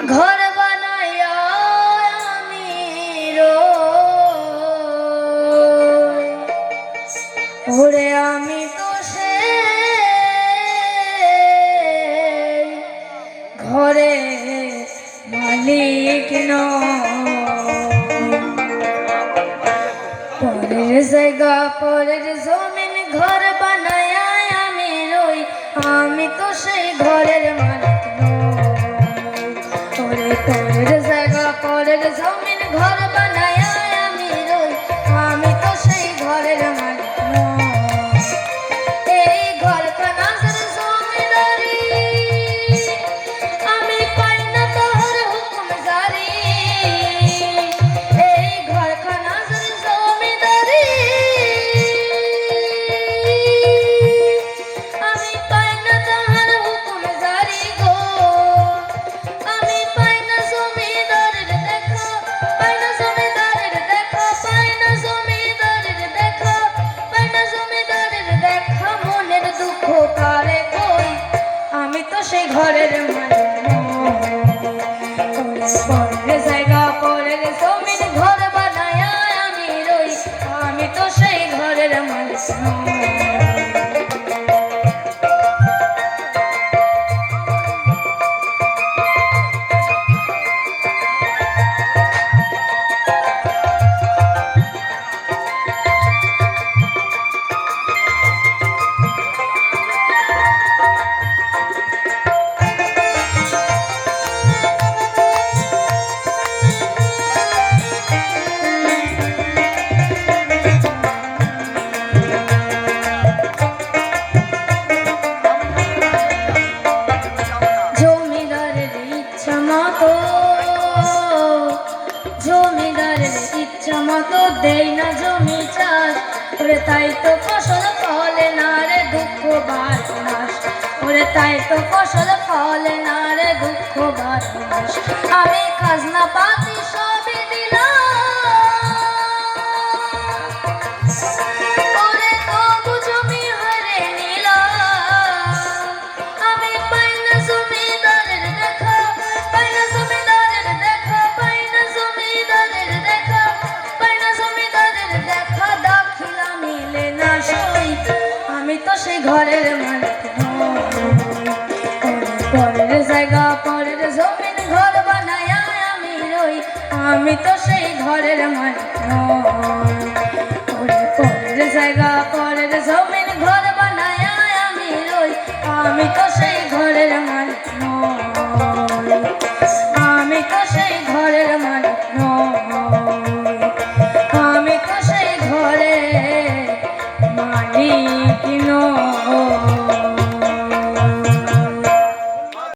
ঘর বানাইয়া আমি ওরে আমি তো সে ঘরে মালিক পরের জায়গা পরের জমিন ঘর বানাইয়া আমি রই আমি তো সেই ঘরের মালিক পরের জায়গা পরের জমিন ঘর বানাইয়া আমি রই আমি তো সেই ঘরের মালিক এই ঘরখানা জমিদারি আমি পাই না তোর হুকুম জারি এই ঘরখানা জমিদারি আমি পাই না তোর হুকুম জারি গো আমি পাই না জমিদারের দেখা পাই না জমিদারের দেখা পাই না জমিদারের দেখা পাই না জমিদারের দেখা মনের দুঃখ কারে কই আমি তো সেই ঘরের মালিক পরের জায়গা পরের জমিন ঘর বানাইয়া আমি রই আমি তো সেই ঘরের মালিক জমিদারের ইচ্ছা মতো দেই না জমি চাষ ওরে তাই তো ফসল ফলে না রে দুঃখ বারমাস ওরে তাই তো ফসল ফলে না রে দুঃখ বারমাস আমি খাজনা পাতি সবই দিলাম ওরে তবু জমি হারে নিলাম আমি পাই না জমিদারের দেখা পাই না জমিদারের দেখা পাই না জমিদারের দেখা পাই না জমিদারের দেখা দাখিলা মিলে না সই আমি তো সেই ঘরের মালিক পরের জায়গা পরের জমিন ঘর বানাইয়া আমি রই আমি তো সেই ঘরের মালিক পরের জায়গা পরের জমিন ঘর বানাইয়া আমি রই আমি তো সেই ঘরের মালিক আমি তো সেই ঘরের মালিক